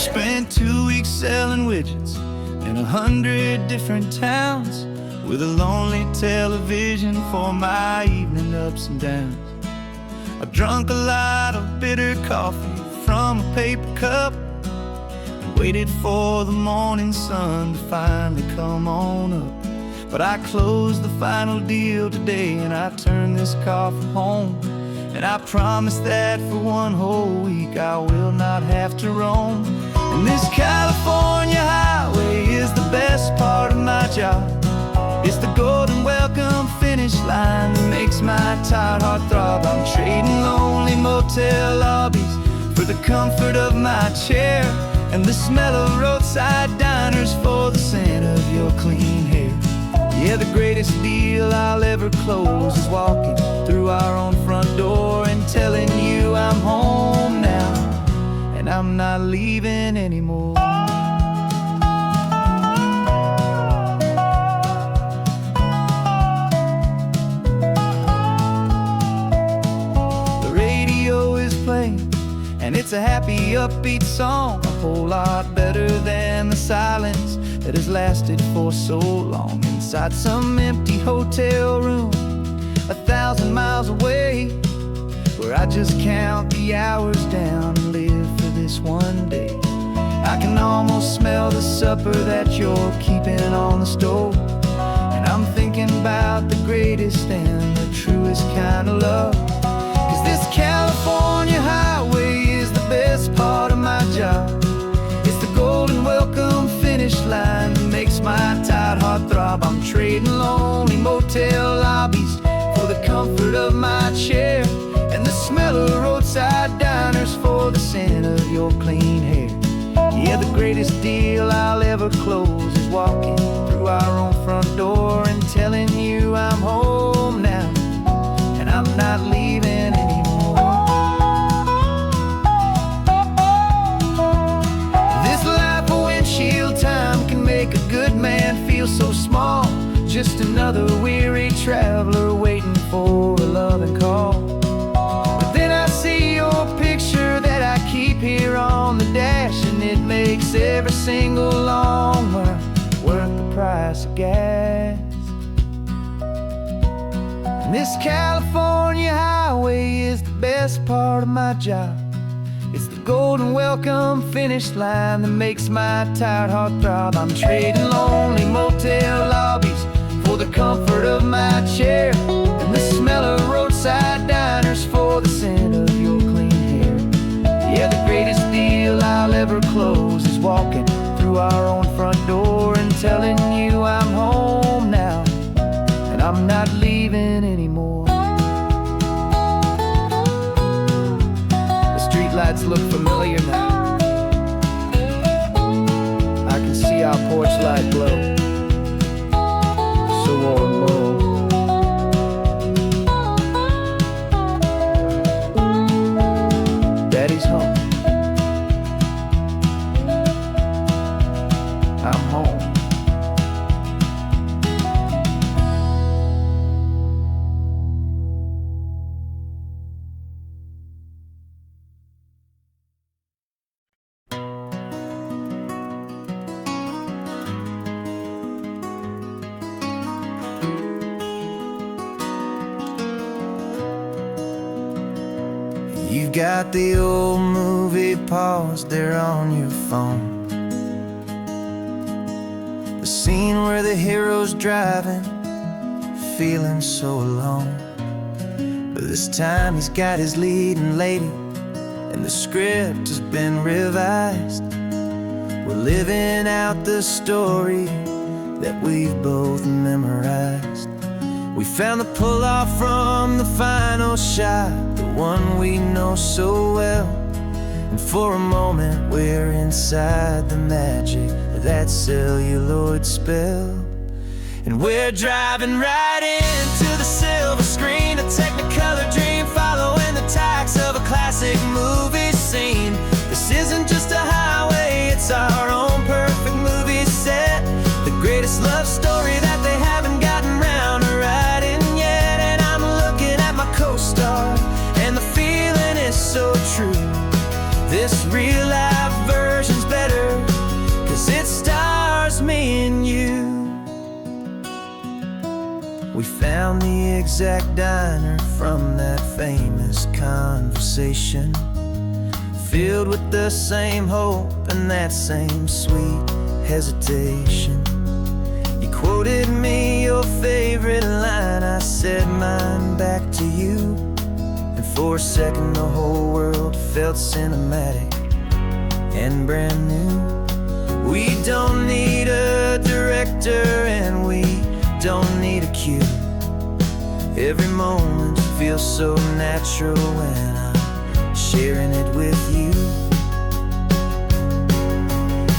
Spent 2 weeks selling widgets in 100 different towns, with a lonely television for my evening ups and downs. I drunk a lot of bitter coffee from a paper cup and waited for the morning sun to finally come on up. But I closed the final deal today and I turned this car from home. And I promise that for one whole week I will not have to roam. And this California highway is the best part of my job. It's the golden welcome finish line that makes my tired heart throb. I'm trading lonely motel lobbies for the comfort of my chair and the smell of roadside diners for the scent of your clean hair. Yeah, the greatest deal I'll ever close is walking through our own front door and telling you I'm home now and I'm not leaving anymore. The radio is playing and it's a happy, upbeat song, a whole lot better than the silence that has lasted for so long. Inside some empty hotel room 1,000 miles away, where I just count the hours down and live for this one day. I can almost smell the supper that you're keeping on the stove, and I'm thinking about the greatest and the truest kind of love. 'Cause this California highway is the best part of my job. It's the golden welcome finish line that makes my tired heart throb. I'm trading lonely motel lobbies for the comfort of my chair and the smell of roadside diners for the scent of your clean hair. Yeah, the greatest deal I'll ever close is walking through our own front door and telling you I'm home now and I'm not leaving anymore. This life of windshield time can make a good man feel so small, just another weary traveler waiting for a loving call. But then I see your picture that I keep here on the dash, and it makes every single long mile worth the price of gas. And this California highway is the best part of my job. It's the golden welcome finish line that makes my tired heart throb. I'm trading lonely motel lobbies for the comfort of my chair and the smell of roadside diners for the scent of your clean hair. Yeah, the greatest deal I'll ever close is walking through our own front door and telling you I'm home now and I'm not leaving anymore. The streetlights look familiar now. I can see our porch light glow, so warm, low. Daddy's home. I'm home. You've got the old movie paused there on your phone, the scene where the hero's driving, feeling so alone. But this time he's got his leading lady and the script has been revised. We're living out the story that we've both memorized. We found the pull-off from the final shot, the one we know so well. And for a moment we're inside the magic of that celluloid spell. And we're driving right into the silver screen, a Technicolor dream, following the tacks of a classic movie scene. This isn't just a highway, it's our own perfect movie set, the greatest love story that they haven't gotten round to writing yet. And I'm looking at my co-star and the feeling is so true. This real life version's better We found the exact diner from that famous conversation, filled with the same hope and that same sweet hesitation. You quoted me your favorite line, I said mine back to you, and for a second the whole world felt cinematic and brand new. We don't need a director and we don't need a cue. Every moment feels so natural when I'm sharing it with you.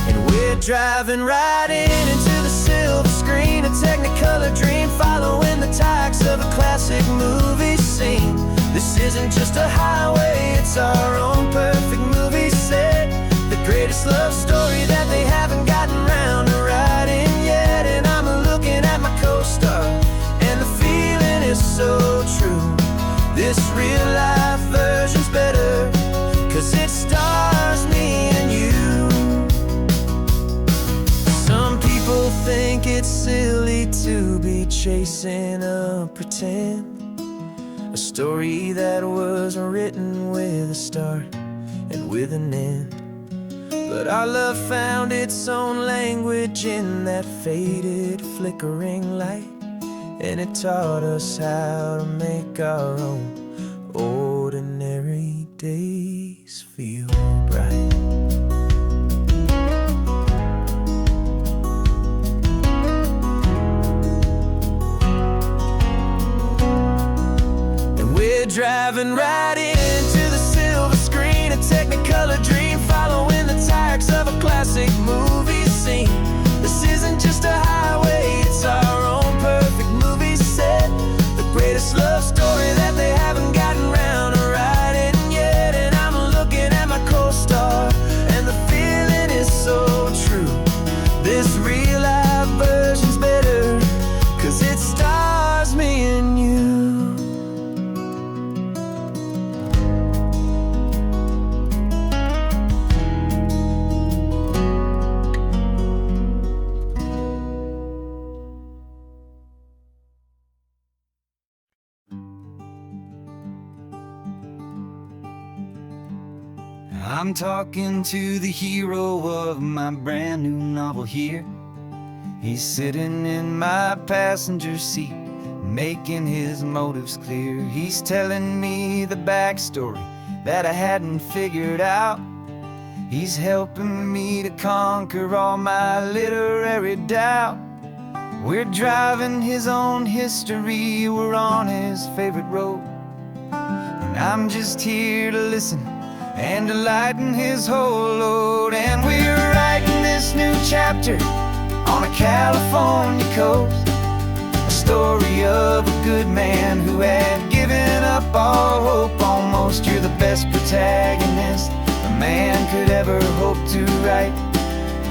And we're driving right into the silver screen, a Technicolor dream, following the tacks of a classic movie scene. This isn't just a highway, it's our own perfect movie set, the greatest love story that they haven't gotten round to writing yet. And I'm looking at my co-star, and the feeling is so true. This real life version's better, 'cause it stars me and you. Some people think it's silly to be chasing a pretend, a story that was written with a start and with an end. But our love found its own language in that faded, flickering light, and it taught us how to make our own ordinary days feel bright. And we're driving right into the silver screen, a Technicolor dream, following the tacks of a classic movie scene. This isn't just a highway, it's our own perfect movie set, the greatest love story that they haven't gotten round to writing yet. And I'm looking at my co-star, and the feeling is so true. This real life version's better, 'cause it stars me and you. I'm talking to the hero of my brand new novel here. He's sitting in my passenger seat, making his motives clear. He's telling me the backstory that I hadn't figured out. He's helping me to conquer all my literary doubt. We're driving his own history, we're on his favorite road, and I'm just here to listen and to lighten his whole load. And we're writing this new chapter on a California coast, a story of a good man who had given up all hope almost. You're the best protagonist a man could ever hope to write.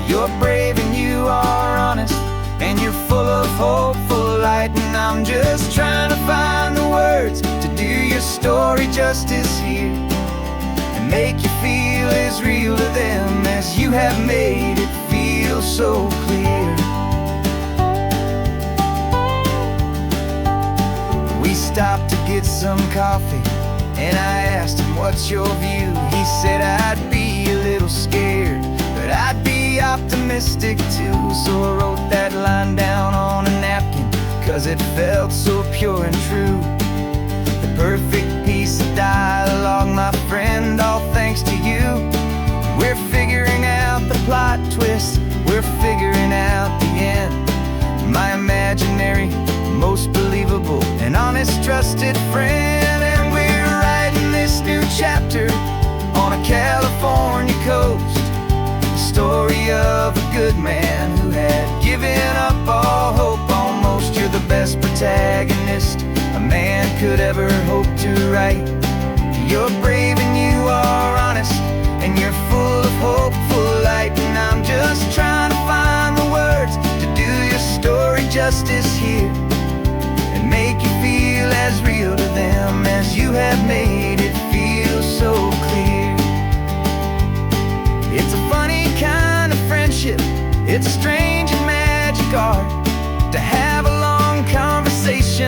You're brave and you are honest, and you're full of hopeful light. And I'm just trying to find the words to do your story justice here, make you feel as real to them as you have made it feel so clear. We stopped to get some coffee, and I asked him, what's your view? He said, I'd be a little scared, but I'd be optimistic too. So I wrote that line down on a napkin, 'cause it felt so pure and true. The perfect piece of dialogue, my friend, all thanks to you. We're figuring out the plot twist, we're figuring out the end. My imaginary, most believable and honest trusted friend. And we're writing this new chapter on a California coast, the story of a good man who had given up all hope almost. You're the best protagonist a man could ever hope to write. You're brave and you are honest, and you're full of hopeful light. And I'm just trying to find the words to do your story justice here, and make you feel as real to them as you have made it feel so clear. It's a funny kind of friendship, it's a strange and magic art to have a long conversation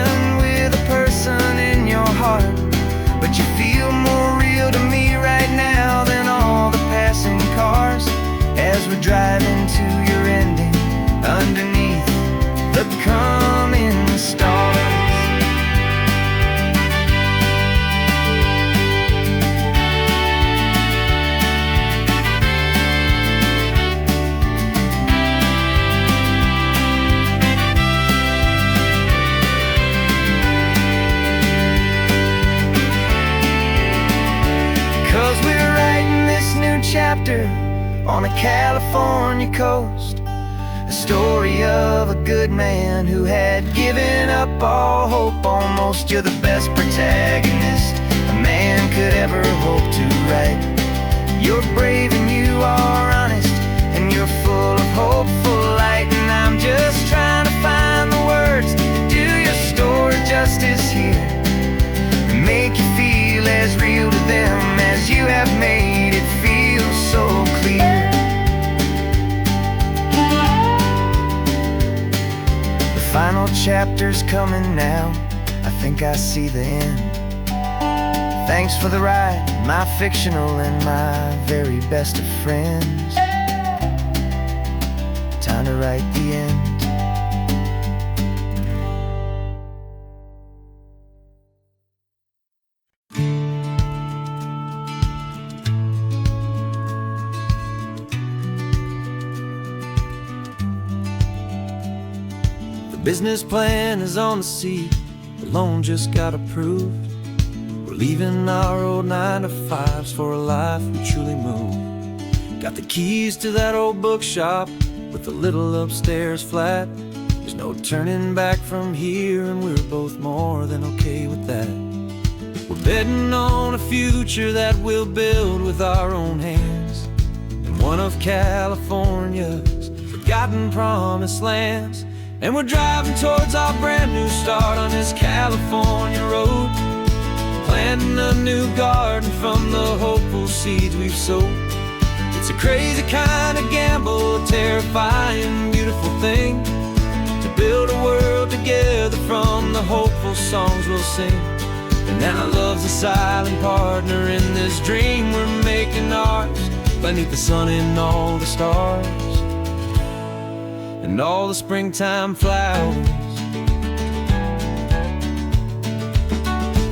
chapter on a California coast, a story of a good man who had given up all hope almost. You're the best protagonist a man could ever hope to write. You're brave and you are honest, and you're full of hopeful light. And I'm just trying to find the words to do your story justice here, and make you feel as real to them as you have made it feel so clear. The final chapter's coming now, I think I see the end. Thanks for the ride, my fictional and my very best of friends. Time to write the end. The business plan is on the seat, the loan just got approved. We're leaving our old 9-to-5s for a life we truly move. Got the keys to that old bookshop with the little upstairs flat. There's no turning back from here, and we're both more than okay with that. We're betting on a future that we'll build with our own hands, in one of California's forgotten promised lands. And we're driving towards our brand new start on this California road, planting a new garden from the hopeful seeds we've sowed. It's a crazy kind of gamble, a terrifying, beautiful thing, to build a world together from the hopeful songs we'll sing. And now love's a silent partner in this dream we're making ours, beneath the sun and all the stars and all the springtime flowers.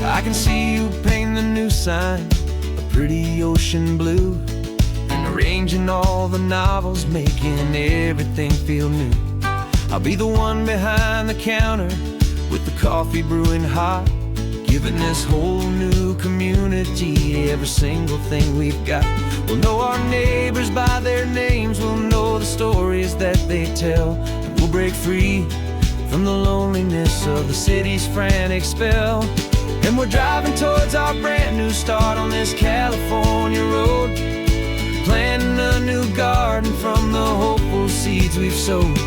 I can see you painting the new sign a pretty ocean blue, and arranging all the novels, making everything feel new. I'll be the one behind the counter with the coffee brewing hot, giving this whole new community every single thing we've got. We'll know our neighbors by their names, we'll know the stories that they tell, and we'll break free from the loneliness of the city's frantic spell. And we're driving towards our brand new start on this California road, planting a new garden from the hopeful seeds we've sowed.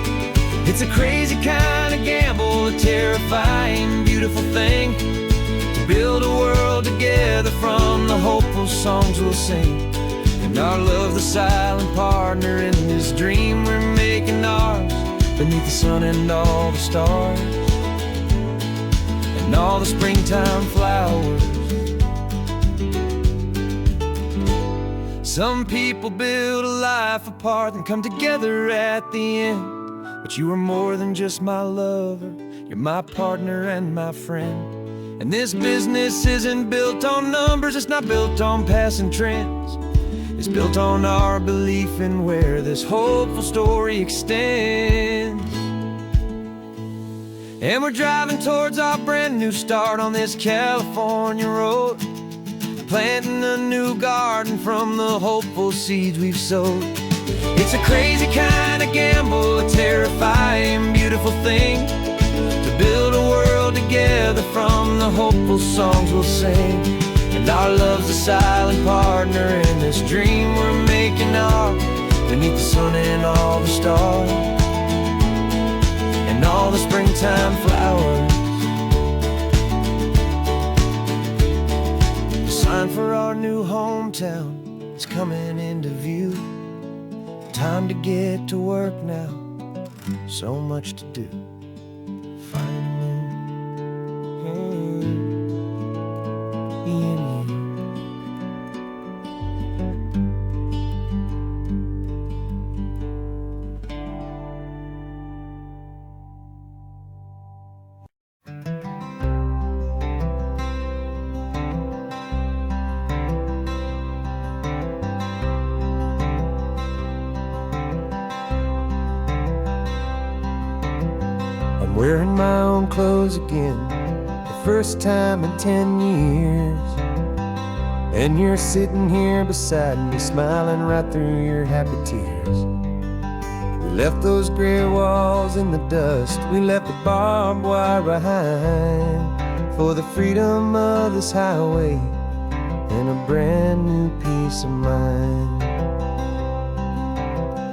It's a crazy kind of gamble, a terrifying, beautiful thing, to build a world together from the hopeful songs we'll sing. And our love's the silent partner in this dream we're making ours, beneath the sun and all the stars and all the springtime flowers. Some people build a life apart and come together at the end, but you are more than just my lover, you're my partner and my friend. And this business isn't built on numbers, it's not built on passing trends, it's built on our belief in where this hopeful story extends. And we're driving towards our brand new start on this California road, planting a new garden from the hopeful seeds we've sowed. It's a crazy kind of gamble, a terrifying, beautiful thing, to build a world together from the hopeful songs we'll sing. And our love's a silent partner in this dream we're making ours, beneath the sun and all the stars and all the springtime flowers. The sign for our new hometown is coming into view. Time to get to work now, so much to do. I'm wearing my own clothes again, the first time in 10 years. And you're sitting here beside me, smiling right through your happy tears. We left those gray walls in the dust, we left the barbed wire behind, for the freedom of this highway and a brand new peace of mind.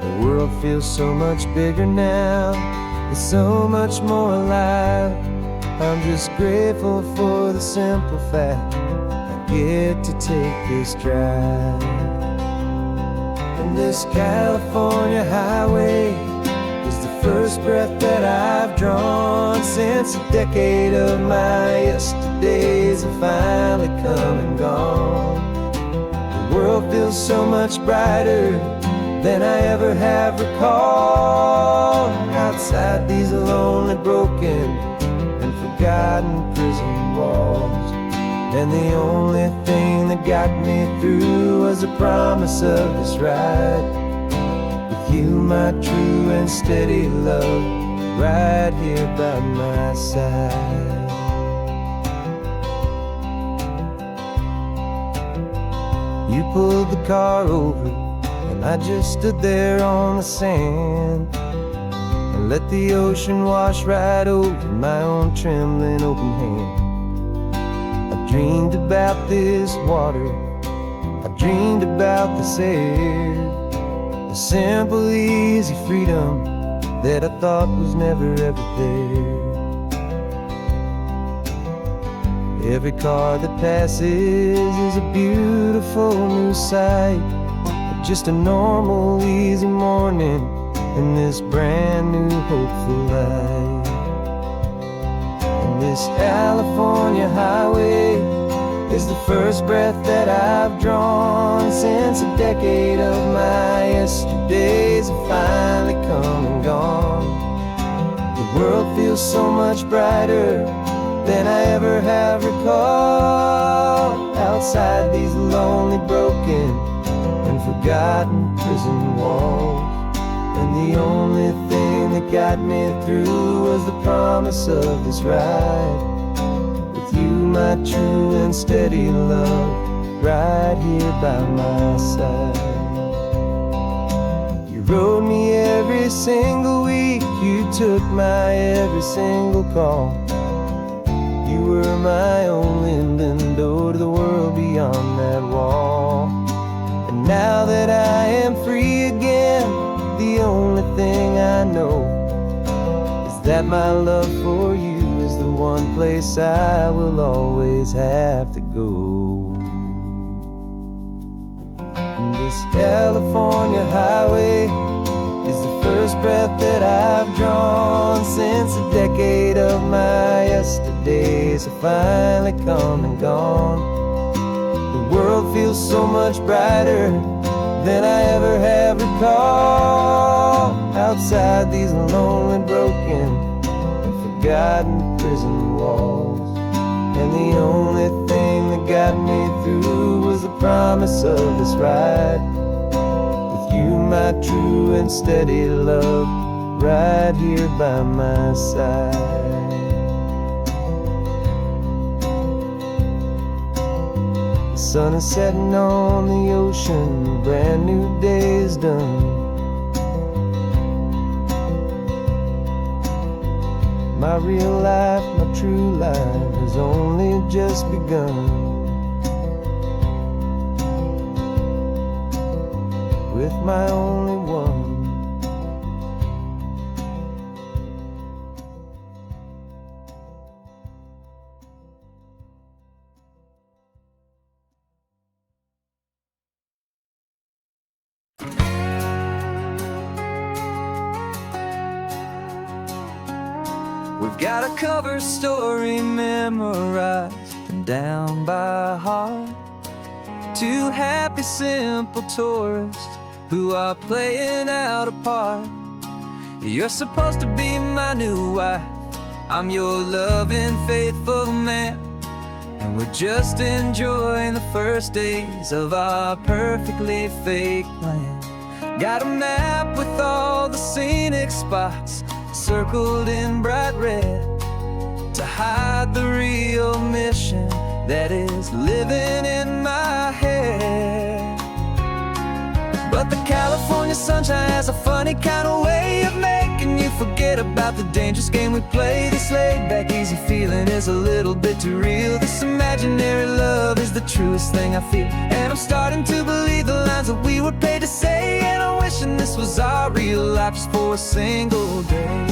The world feels so much bigger now, it's so much more alive. I'm just grateful for the simple fact I get to take this drive. And this California highway is the first breath that I've drawn since a decade of my yesterdays have finally come and gone. The world feels so much brighter than I ever have recalled. Outside these lonely, broken, and forgotten prison walls. And the only thing that got me through was the promise of this ride with you, my true and steady love, right here by my side. You pulled the car over and I just stood there on the sand and let the ocean wash right over my own trembling open hand. I dreamed about this water, I dreamed about this air, the simple, easy freedom that I thought was never ever there. Every car that passes is a beautiful new sight, just a normal, easy morning in this brand new, hopeful life. And this California highway is the first breath that I've drawn since a decade of my yesterdays have finally come and gone. The world feels so much brighter than I ever have recalled. Outside these lonely, broken, and forgotten prison walls. And the only thing that got me through was the promise of this ride with you, my true and steady love, right here by my side. You rode me every single week, you took my every single call. You were my only window to the world beyond that wall. And now that I am free again, the only thing I know is that my love for you is the one place I will always have to go. And this California highway is the first breath that I've drawn since a decade of my yesterdays have finally come and gone. The world feels so much brighter than I ever have recalled. Outside these lonely, broken, and forgotten prison walls. And the only thing that got me through was the promise of this ride with you, my true and steady love, right here by my side. The sun is setting on the ocean, a brand new day is done. My real life, my true life has only just begun. With my only one. We've got a cover story memorized and down by heart. Two happy, simple tourists who are playing out a part. You're supposed to be my new wife, I'm your loving, faithful man. And we're just enjoying the first days of our perfectly fake plan. Got a map with all the scenic spots circled in bright red to hide the real mission that is living in my head. But the California sunshine has a funny kind of way of making you forget about the dangerous game we play. This laid-back, easy feeling is a little bit too real. This imaginary love is the truest thing I feel. And I'm starting to believe the lines that we were paid to say. And I'm wishing this was our real life just for a single day.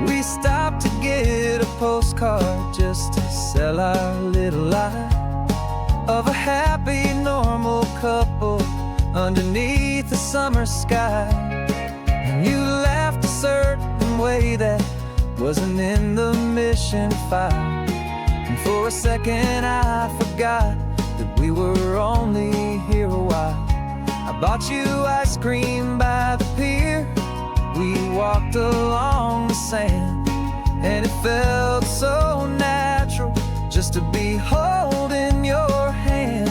We stopped to get a postcard just to sell our little lie of a happy, normal couple underneath the summer sky. And you laughed a certain way that wasn't in the mission file. And for a second I forgot that we were only here a while. I bought you ice cream by the pier. We walked along the sand, and it felt so natural just to be holding your hand.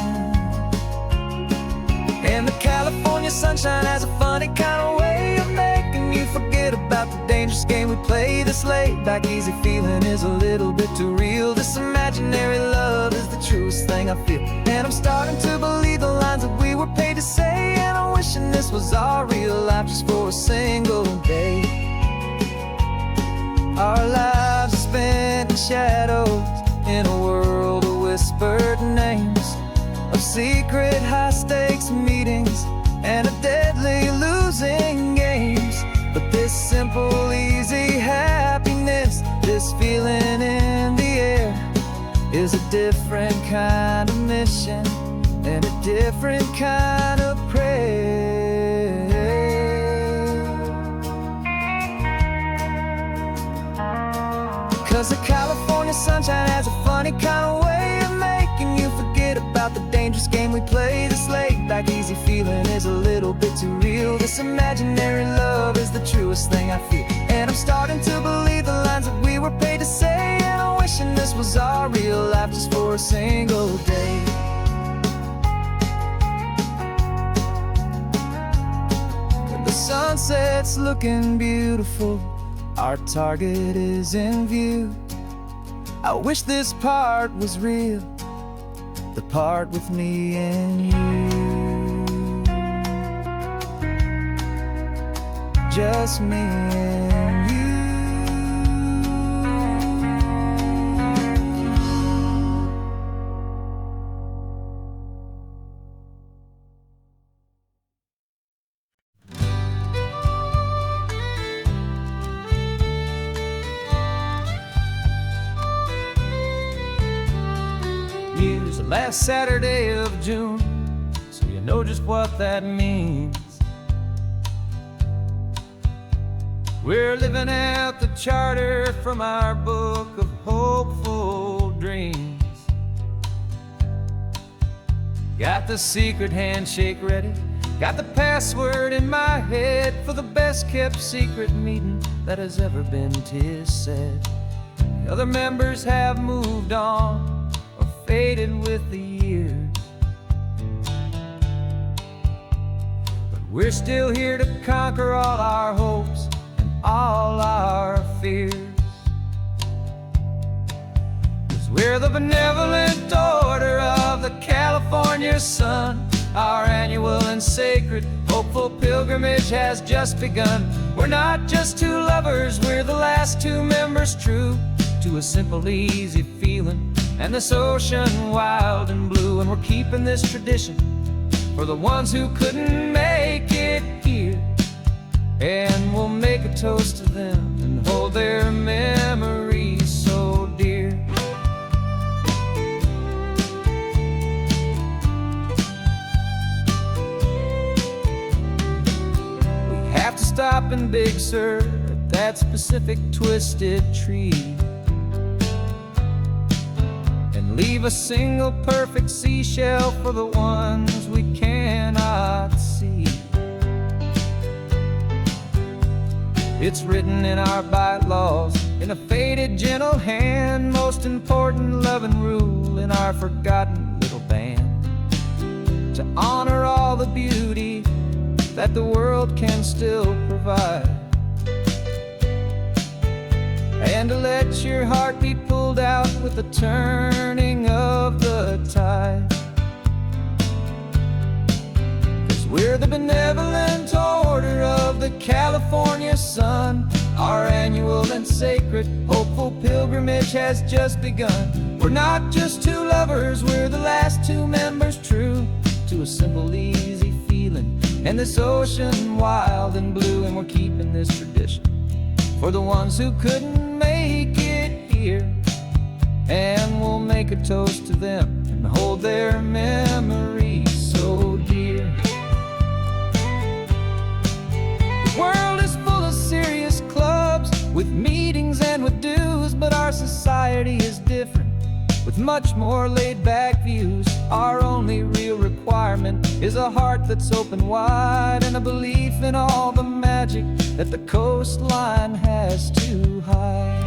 And the California sunshine has a funny kind of way of making you forget about the dangerous game we play. This laid-back, easy feeling is a little bit too real. This imaginary love is the truest thing I feel. And I'm starting to believe the lines that we were paid to say. And I'm wishing this was our real life just for a single day. Our lives are spent in shadows, in a world of whispered names, of secret high-stakes meetings and of deadly losing games. But this simple, easy happiness, this feeling in the air, is a different kind of mission and a different kind of prayer. 'Cause the California sunshine has a funny kind of way of making you forget about the dangerous game we play. This laid-back, easy feeling is a little bit too real. This imaginary love is the truest thing I feel. And I'm starting to believe the lines that we were paid to say. And I'm wishing this was our real life just for a single day. When the sunset's looking beautiful, our target is in view. I wish this part was real, the part with me and you. Just me and you. Use the last Saturday of June, so you know just what that means. We're living out the charter from our book of hopeful dreams. Got the secret handshake ready, got the password in my head for the best kept secret meeting that has ever been, 'tis said. The other members have moved on, faded with the years, but we're still here to conquer all our hopes and all our fears. 'Cause we're the benevolent order of the California sun. Our annual and sacred hopeful pilgrimage has just begun. We're not just two lovers, we're the last two members true to a simple, easy feeling and this ocean wild and blue. And we're keeping this tradition for the ones who couldn't make it here. And we'll make a toast to them and hold their memories so dear. We have to stop in Big Sur at that specific twisted tree, leave a single perfect seashell for the ones we cannot see. It's written in our bylaws in a faded gentle hand, most important love and rule in our forgotten little band, to honor all the beauty that the world can still provide, and to let your heart be pulled out with the turning of the the tide. 'Cause we're the benevolent order of the California sun. Our annual and sacred hopeful pilgrimage has just begun. We're not just two lovers, we're the last two members true to a simple, easy feeling, and this ocean wild and blue. And we're keeping this tradition for the ones who couldn't make it here, and we'll make a toast to them and hold their memories so dear. The world is full of serious clubs with meetings and with dues, but our society is different with much more laid-back views. Our only real requirement is a heart that's open wide, and a belief in all the magic that the coastline has to hide.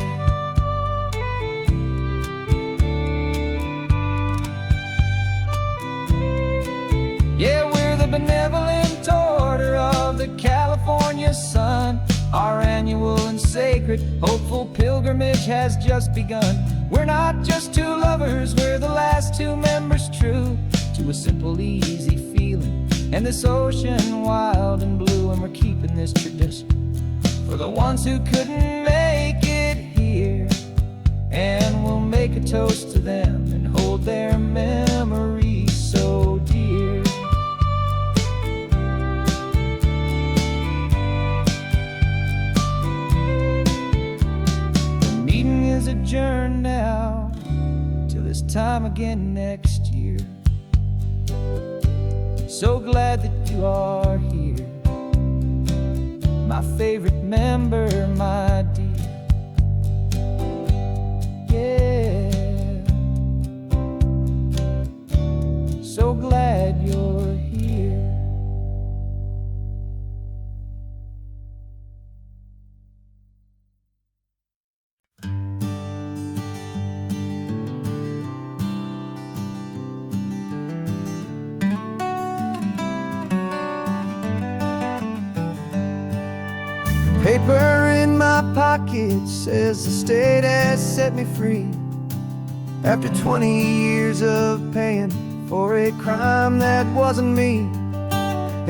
Yeah, we're the benevolent order of the California sun. Our annual and sacred hopeful pilgrimage has just begun. We're not just two lovers, we're the last two members true to a simple, easy feeling, and this ocean wild and blue. And we're keeping this tradition for the ones who couldn't make it here, and we'll make a toast to them and hold their memories so dear. The meeting is adjourned now till this time again next year. So glad that you are here, my favorite member, my dear. Yeah, so glad you're here. Paper in my pocket says the state has set me free after 20 years of paying for a crime that wasn't me.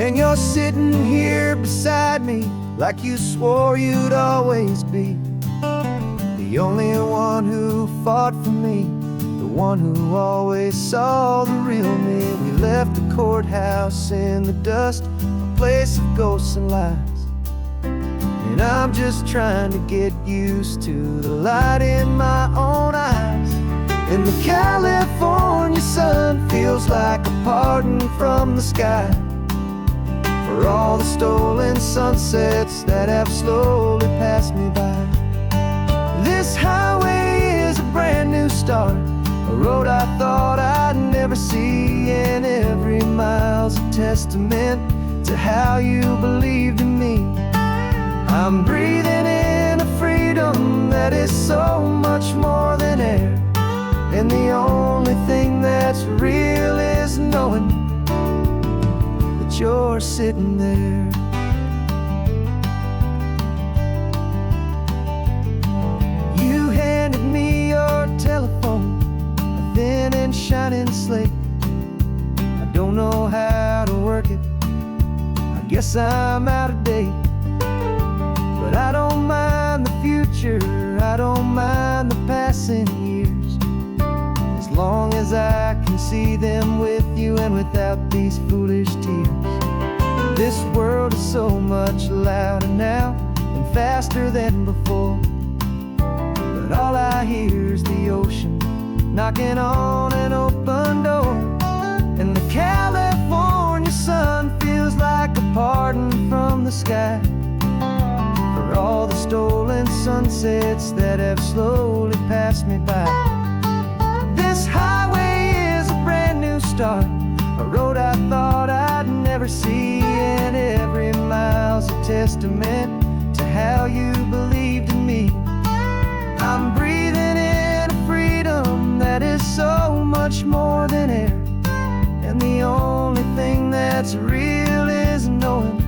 And you're sitting here beside me like you swore you'd always be the only one who fought for me, the one who always saw the real me. We left the courthouse in the dust, a place of ghosts and lies. And I'm just trying to get used to the light in my own eyes. And the California sun feels like a pardon from the sky for all the stolen sunsets that have slowly passed me by. This highway is a brand new start, a road I thought I'd never see, and every mile's a testament to how you believed in me. I'm breathing in a freedom that is so much more than air, and the only thing that's real is knowing that you're sitting there. You handed me your telephone, a thin and shining slate. I don't know how to work it, I guess I'm out of date. But I don't mind the future, I don't mind the passing years, as long as I can see them with you and without these foolish tears. This world is so much louder now and faster than before, but all I hear is the ocean knocking on an open door. And the California sun feels like a pardon from the sky for all the stolen sunsets that have slowly passed me by. This highway is a brand new start, a road I thought I'd never see, and every mile's a testament to how you believed in me. I'm breathing in a freedom that is so much more than air, and the only thing that's real is knowing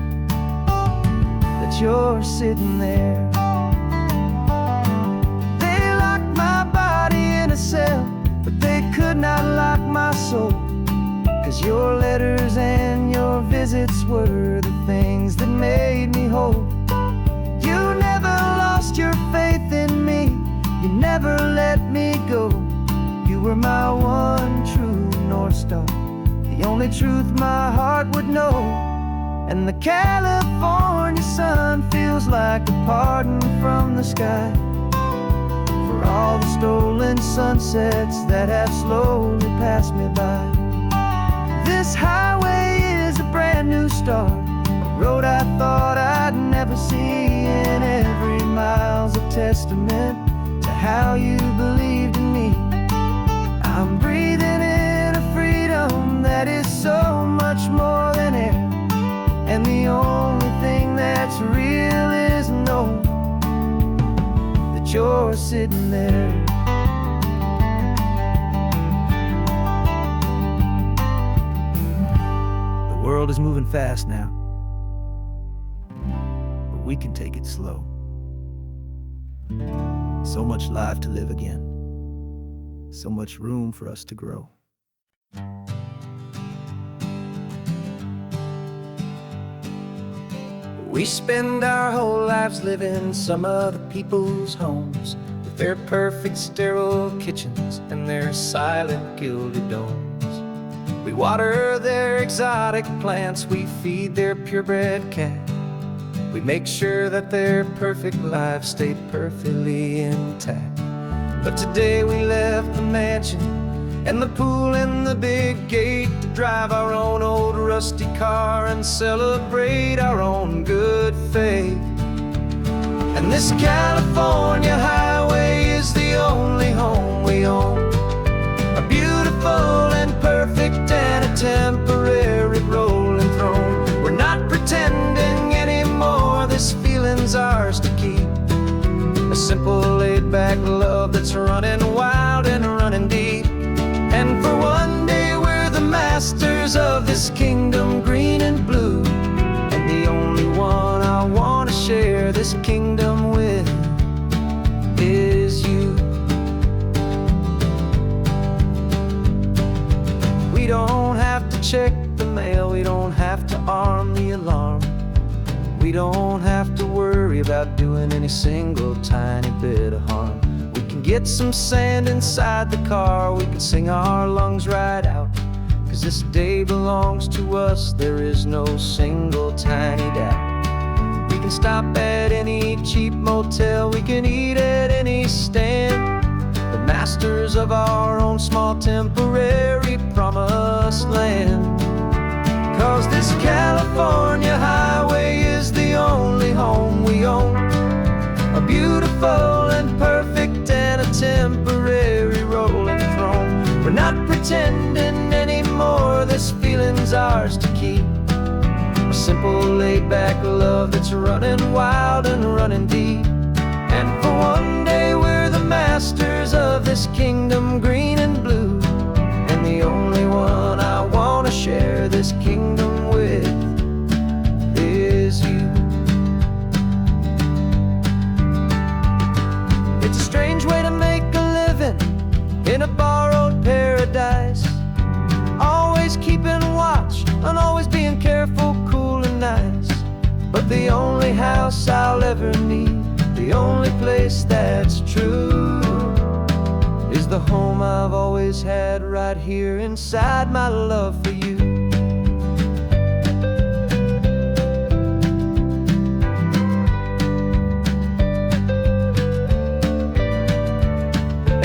that you're sitting there. They locked my body in a cell, but they could not lock soul, 'cause your letters and your visits were the things that made me whole. You never lost your faith in me, you never let me go. You were my one true North Star, the only truth my heart would know. And the California sun feels like a pardon from the sky for all the stolen sunsets that have slowly passed me by. This highway is a brand new start, a road I thought I'd never see, and every mile's a testament to how you believed in me. I'm breathing in a freedom that is so much more than air, and the only thing that's real is knowing that you're sitting there. The world is moving fast now, but we can take it slow. So much life to live again, so much room for us to grow. We spend our whole lives living some other people's homes, with their perfect sterile kitchens and their silent gilded domes. We water their exotic plants, we feed their purebred cat. We make sure that their perfect lives stay perfectly intact. But today we left the mansion and the pool and the big gate to drive our own old rusty car and celebrate our own good faith. And this California highway is the only home we own, a beautiful and perfect and a temporary rolling throne. We're not pretending anymore, this feeling's ours to keep, a simple laid-back love that's running wild and running deep. And for one day we're the masters of this kingdom green and blue, and the only one I want to share this kingdom with is you. We don't have to check the mail, we don't have to arm the alarm, we don't have to worry about doing any single tiny bit of harm. We can get some sand inside the car, we can sing our lungs right out, 'cause this day belongs to us, there is no single tiny doubt. We can stop at any cheap motel, we can eat at any stand, the masters of our own small temporary promised land. 'Cause this California highway is the only home we own, a beautiful and perfect and a temporary rolling throne. We're not pretending anymore, this feeling's ours to keep, a simple laid-back love that's running wild and running deep. And for one day we're the masters of this kingdom green and blue, and the only one I want to share this kingdom with is you. It's a strange way to make a living in a borrowed paradise, always keeping watch and always being careful, cool and nice. But the only house I'll ever need, the only place that's true, is the home I've always had right here inside my love for you.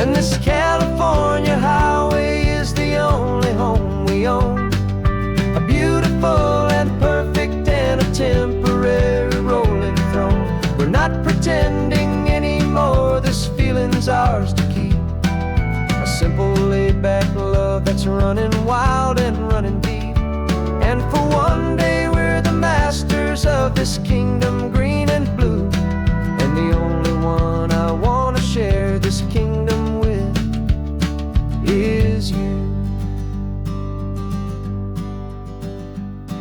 And this California highway is the only home we own, a beautiful and perfect and a temporary rolling throne. We're not pretending anymore, this feeling's ours to keep, a simple laid-back love that's running wild and running deep. And for one day we're the masters of this kingdom green and blue, and the only one I want to share this kingdom with is you.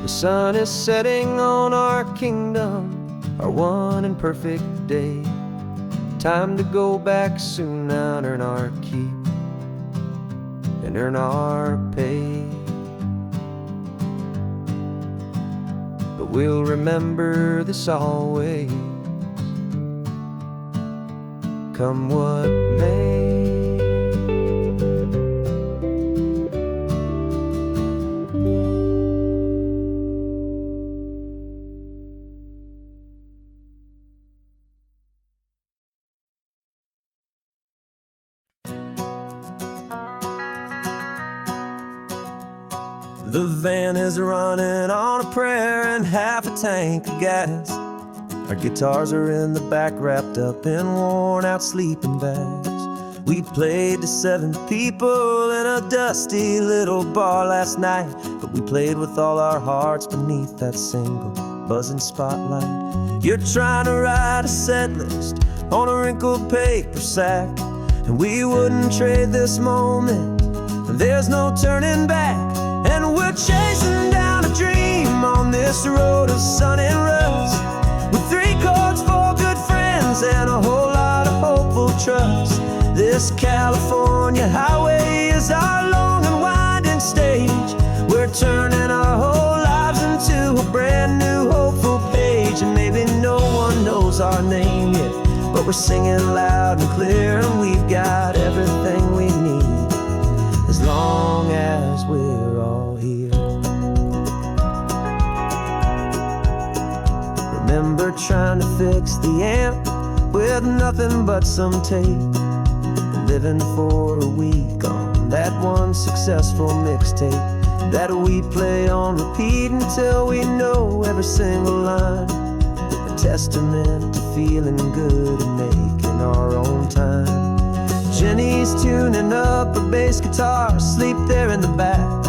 The sun is setting on our kingdom, our one and perfect day. Time to go back soon now and earn our keep. and earn our pay. But we'll remember this always, come what may. The van is running on a prayer and half a tank of gas. Our guitars are in the back, wrapped up in worn-out sleeping bags. We played to 7 people in a dusty little bar last night, but we played with all our hearts beneath that single buzzing spotlight. You're trying to write a set list on a wrinkled paper sack, and we wouldn't trade this moment. There's no turning back, and we're chasing down a dream on this road of sun and rust, with 3 chords, 4 good friends, and a whole lot of hopeful trust. This California highway is our long and winding stage. We're turning our whole lives into a brand new hopeful page. And maybe no one knows our name yet, but we're singing loud and clear, and we've got everything we need, as long as we're all here. Remember trying to fix the amp with nothing but some tape, living for a week on that one successful mixtape that we play on repeat until we know every single line. A testament to feeling good and making our own time. Jenny's tuning up her bass guitar, asleep there in the back.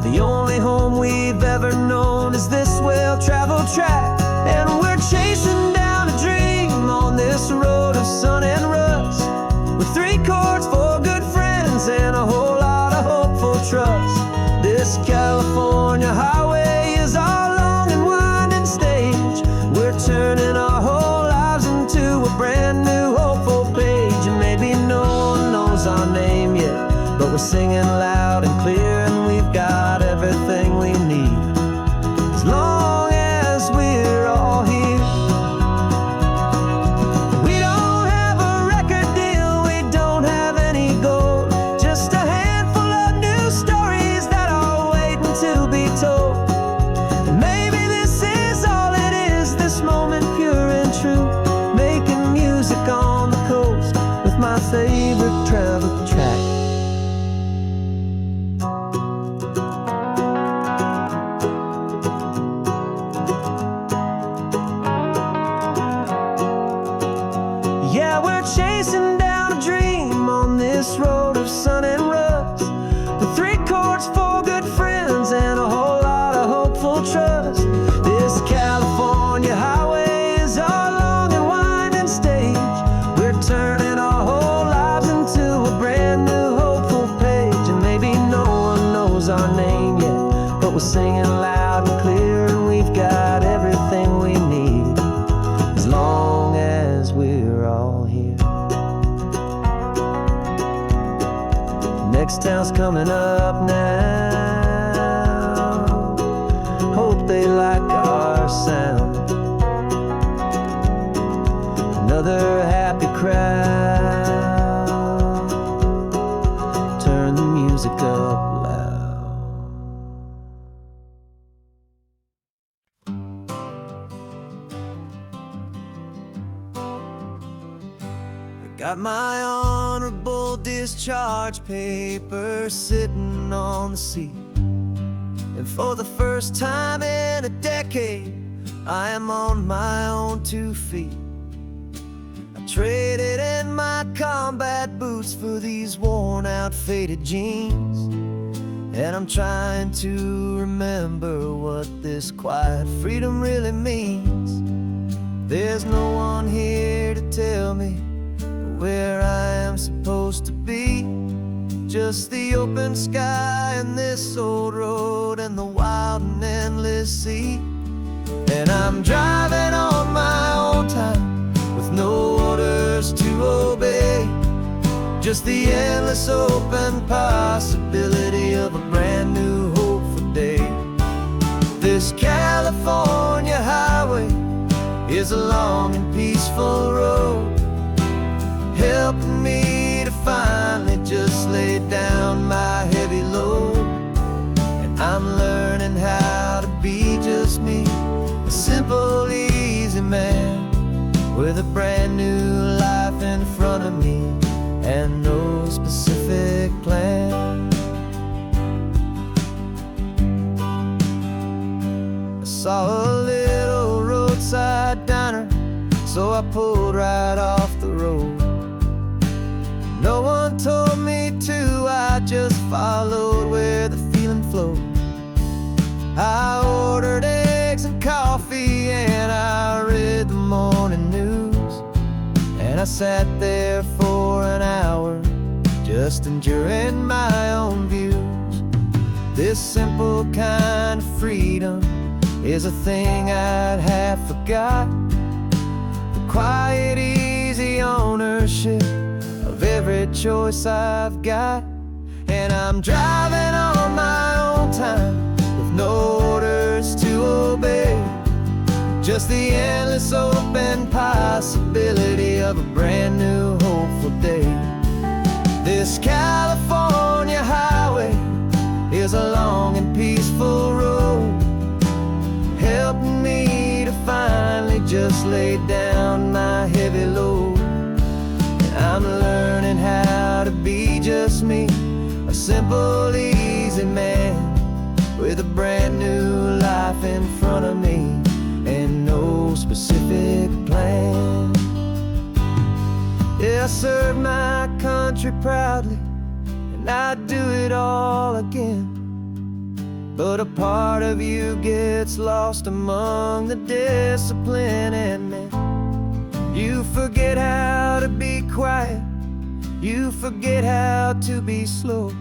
The only home we've ever known is this well-traveled track, and we're chasing down a dream on this road of sun and rust, with 3 chords, 4 good friends, and a whole lot of hopeful trust. This California highway is our long and winding stage. We're turning our whole lives into a brand new hopeful page. And maybe no one knows our name yet, but we're singing loud and clear, and we've got everything we need, as long as we're all here. My favorite travel track. Yeah, we're chasing down a dream on this road of sun and rust, with 3 chords, 4 good friends, and a whole lot of hopeful trust. This California highway is our long and winding stage. We're turning our whole lives into a brand new hopeful page. And maybe no one knows our name yet, but we're singing loud and clear, and we've got everything we need, as long as we're all here. Next town's coming up now, hope they like our sound. Another happy crowd, turn the music up loud. I got my honorable discharge papers sitting on the seat, and for the first time in a decade, I am on my own 2 feet. Traded in my combat boots for these worn-out, faded jeans, and I'm trying to remember what this quiet freedom really means. There's no one here to tell me where I am supposed to be, just the open sky and this old road and the wild and endless sea. And I'm driving on my own time, with no orders to obey, just the endless open possibility of a brand new hopeful day. This California highway is a long and peaceful road, helping me to finally just lay down my heavy load. And I'm learning how to be just me, a simple, easy man with a brand new life in front of me and no specific plan. I saw a little roadside diner, so I pulled right off the road. No one told me to, I just followed where the feeling flowed. I ordered eggs and coffee and I read the morning news, and I sat there for an hour just enjoying my own views. This simple kind of freedom is a thing I'd have forgot. The quiet, easy ownership of every choice I've got. And I'm driving on my own time with no orders to obey, just the endless open possibility of a brand new hopeful day. This California highway is a long and peaceful road, helping me to finally just lay down my heavy load. And I'm learning how to be just me, a simple, easy man with a brand new life in front of me and no specific plan. Yeah, I serve my country proudly, and I'd do it all again. But a part of you gets lost among the discipline and men. You forget how to be quiet, you forget how to be slow,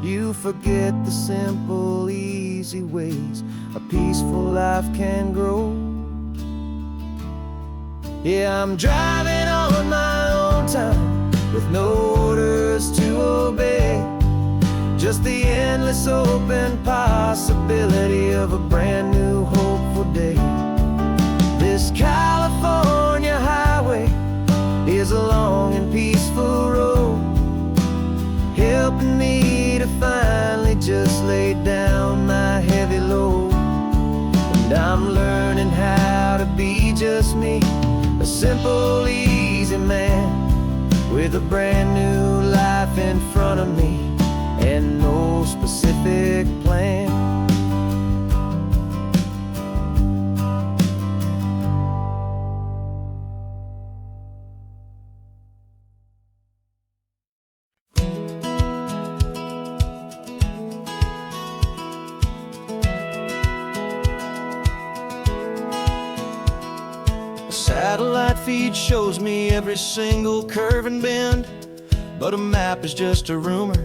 you forget the simple, easy ways a peaceful life can grow. Yeah, I'm driving on my own time with no orders to obey, just the endless open possibility of a brand new hopeful day. This California highway is a long and peaceful road, helping me to finally just lay down my heavy load. And I'm learning how to be just me, a simple, easy man with a brand new life in front of me and no specific plan. Satellite feed shows me every single curve and bend, but a map is just a rumor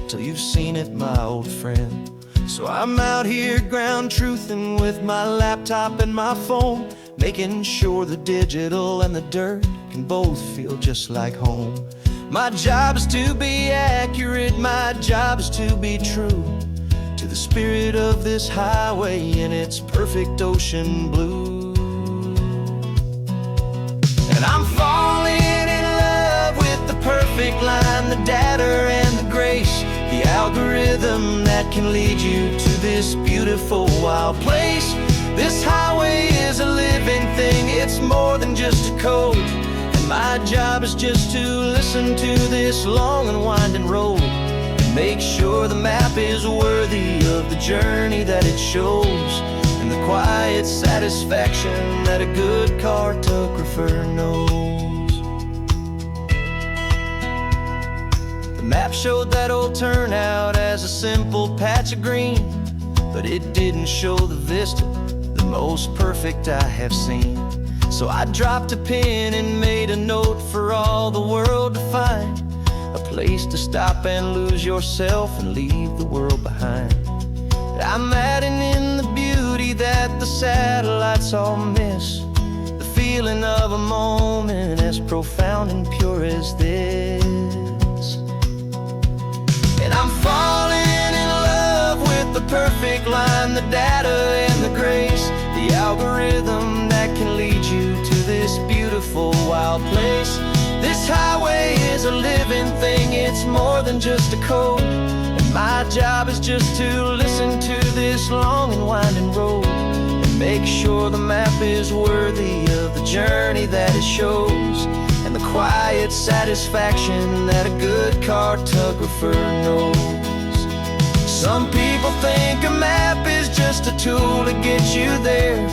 till you've seen it, my old friend. So I'm out here ground truthing with my laptop and my phone, making sure the digital and the dirt can both feel just like home. My job is to be accurate, my job is to be true to the spirit of this highway in its perfect ocean blue. And I'm falling in love with the perfect line, the data and the grace, the algorithm that can lead you to this beautiful wild place. This highway is a living thing, it's more than just a code. And my job is just to listen to this long and winding road and make sure the map is worthy of the journey that it shows, and the quiet satisfaction that a good cartographer knows. The map showed that old turnout as a simple patch of green, but it didn't show the vista, the most perfect I have seen. So I dropped a pin and made a note for all the world to find, a place to stop and lose yourself and leave the world behind. I'm adding in the beauty that the satellites all miss, the feeling of a moment as profound and pure as this. line, the data and the grace, the algorithm that can lead you to this beautiful wild place. This highway is a living thing, it's more than just a code. And my job is just to listen to this long and winding road and make sure the map is worthy of the journey that it shows, and the quiet satisfaction that a good cartographer knows. Some people think a map is just a tool to get you there,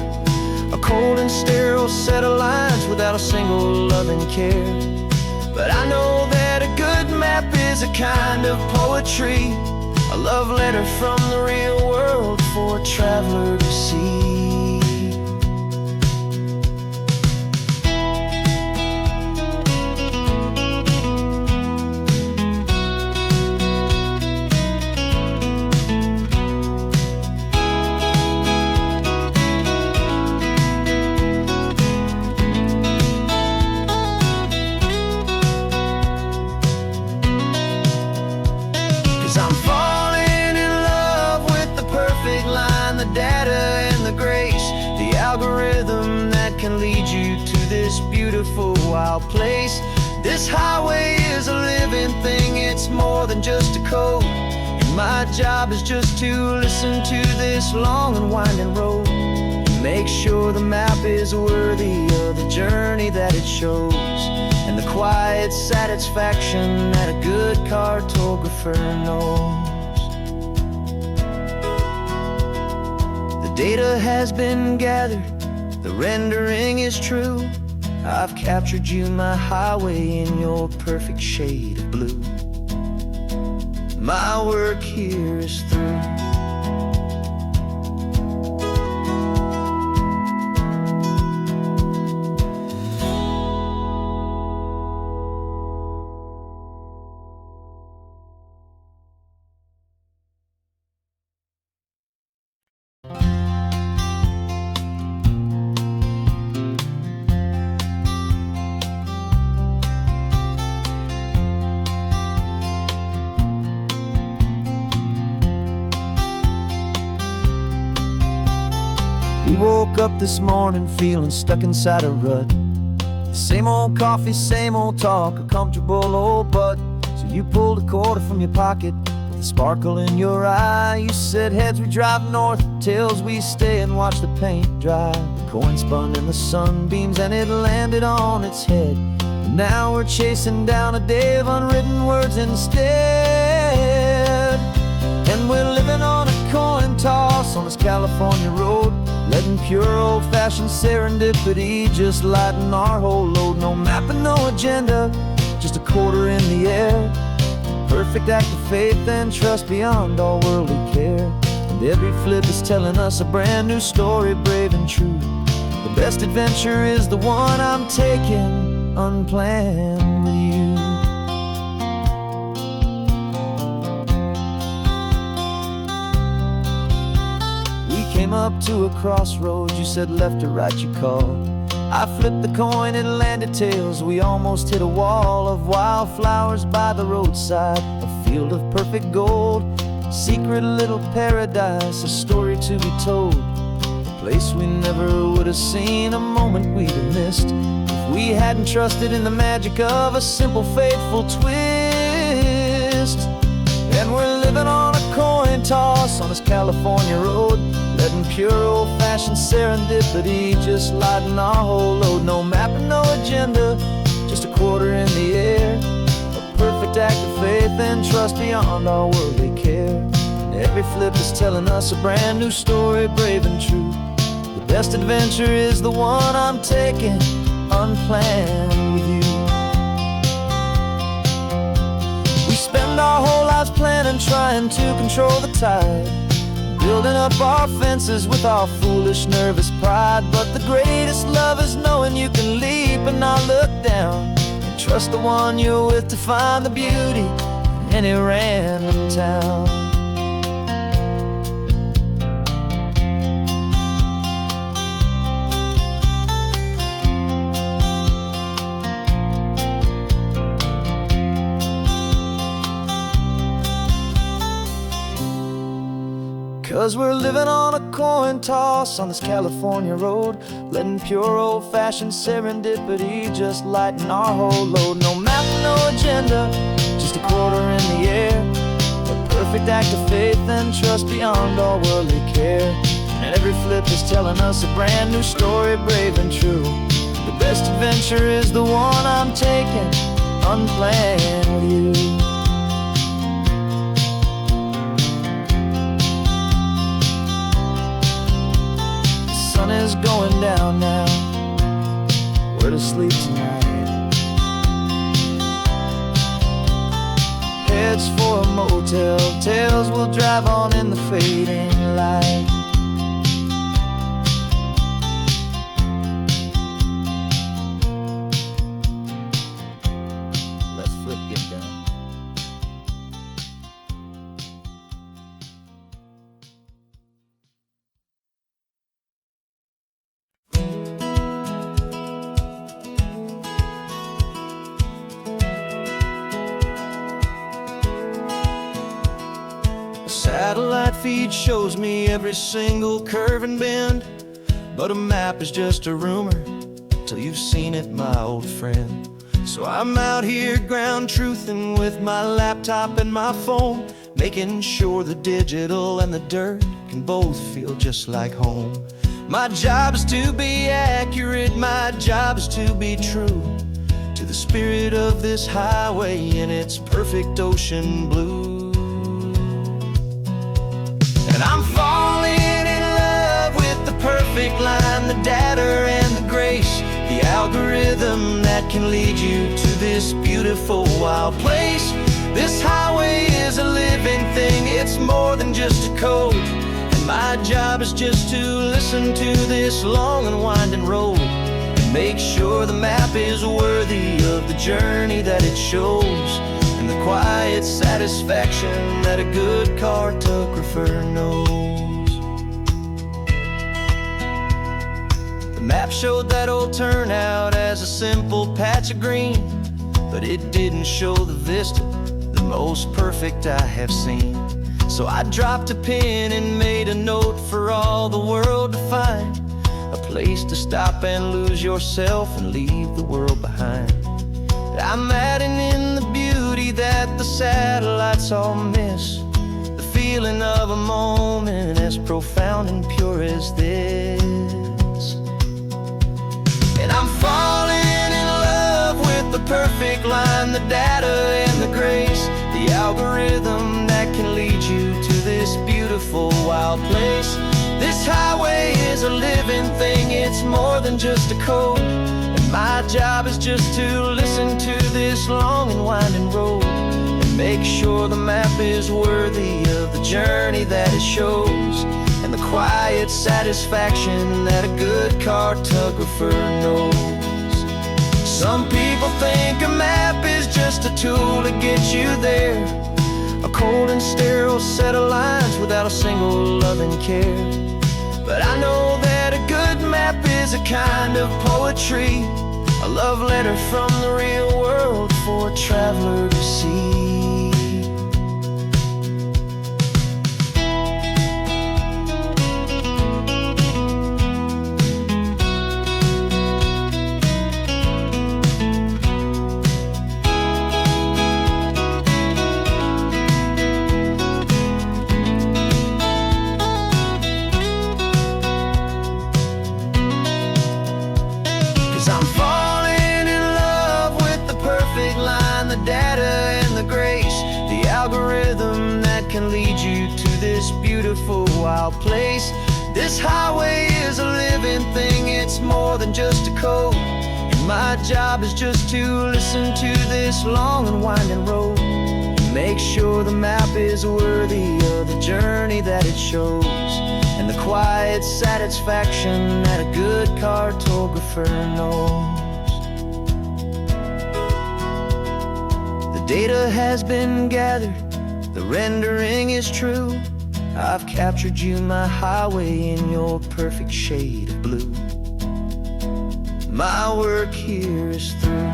a cold and sterile set of lines without a single loving care. But I know that a good map is a kind of poetry, a love letter from the real world for a traveler to see. 'Cause I'm falling in love with the perfect line, the data and the grace, the algorithm that can lead you to this beautiful wild place. This highway is a living thing, it's more than just a code. And my job is just to listen to this long and winding road and make sure the map is worthy of the journey that it shows, and the quiet satisfaction that a good cartographer knows. The data has been gathered, the rendering is true. I've captured you, my highway, in your perfect shade of blue. My work here is through. We woke up this morning feeling stuck inside a rut. Same old coffee, same old talk, a comfortable old butt. So you pulled a quarter from your pocket with a sparkle in your eye. You said, heads we drive north, tails we stay and watch the paint dry. The coin spun in the sunbeams and it landed on its head. And now we're chasing down a day of unwritten words instead. And we're living on a coin toss on this California road, letting pure old-fashioned serendipity just lighten our whole load. No map and no agenda, just a quarter in the air. Perfect act of faith and trust beyond all worldly care. And every flip is telling us a brand new story, brave and true. The best adventure is the one I'm taking unplanned with you. Came up to a crossroads, you said left or right, you called. I flipped the coin, it landed tails. We almost hit a wall of wildflowers by the roadside, a field of perfect gold, secret little paradise, a story to be told, a place we never would have seen, a moment we'd have missed if we hadn't trusted in the magic of a simple, faithful twist. And we're living on a coin toss on this California road, letting pure old-fashioned serendipity just lighten our whole load. No map and no agenda, just a quarter in the air. A perfect act of faith and trust beyond our worldly care. And every flip is telling us a brand new story, brave and true. The best adventure is the one I'm taking unplanned with you. We spend our whole lives planning, trying to control the tide, building up our fences with our foolish, nervous pride. But the greatest love is knowing you can leap and not look down, and trust the one you're with to find the beauty in any random town. 'Cause we're living on a coin toss on this California road, letting pure old-fashioned serendipity just lighten our whole load. No map, no agenda, just a quarter in the air, a perfect act of faith and trust beyond all worldly care. And every flip is telling us a brand new story, brave and true. The best adventure is the one I'm taking, unplanned with you. Sun is going down now, we're to sleep tonight. Heads for a motel, tails will drive on in the fading light. Let's flip, get down. Satellite feed shows me every single curve and bend, but a map is just a rumor till you've seen it, my old friend. So I'm out here ground truthing with my laptop and my phone, making sure the digital and the dirt can both feel just like home. My job is to be accurate, my job is to be true to the spirit of this highway in its perfect ocean blue. And I'm falling in love with the perfect line, the data and the grace, the algorithm that can lead you to this beautiful wild place. This highway is a living thing, it's more than just a code. And my job is just to listen to this long and winding road and make sure the map is worthy of the journey that it shows, and the quiet satisfaction that a good cartographer knows. The map showed that old turnout as a simple patch of green, but it didn't show the vista, the most perfect I have seen. So I dropped a pin and made a note for all the world to find, a place to stop and lose yourself and leave the world behind. I'm adding in the beauty that the satellites all miss, the feeling of a moment as profound and pure as this. And I'm falling in love with the perfect line, the data and the grace, the algorithm that can lead you to this beautiful wild place. This highway is a living thing, it's more than just a code. My job is just to listen to this long and winding road and make sure the map is worthy of the journey that it shows, and the quiet satisfaction that a good cartographer knows. Some people think a map is just a tool to get you there, a cold and sterile set of lines without a single loving care. But I know that a good map is a kind of poetry, a love letter from the real world for a traveler to see. Can lead you to this beautiful wild place. This highway is a living thing, it's more than just a code. And my job is just to listen to this long and winding road and make sure the map is worthy of the journey that it shows, and the quiet satisfaction that a good cartographer knows. The data has been gathered, the rendering is true. I've captured you, my highway, in your perfect shade of blue. My work here is through.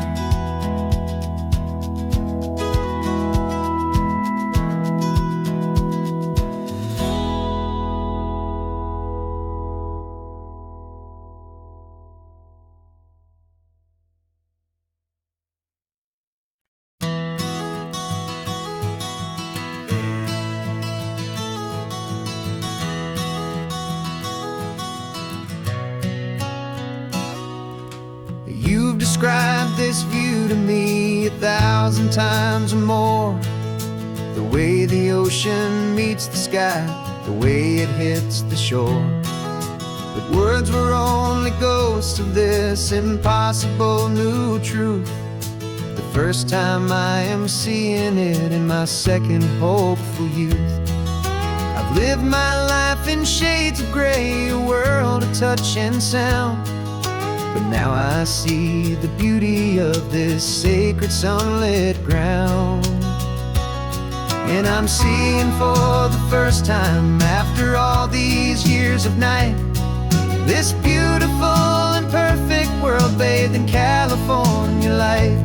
describe this view to me 1,000 times or more. The way the ocean meets the sky, the way it hits the shore. But words were only ghosts of this impossible new truth. The first time I am seeing it in my second hopeful youth. I've lived my life in shades of gray, a world of touch and sound. But now I see the beauty of this sacred sunlit ground. And I'm seeing for the first time, after all these years of night, this beautiful and perfect world bathed in California light.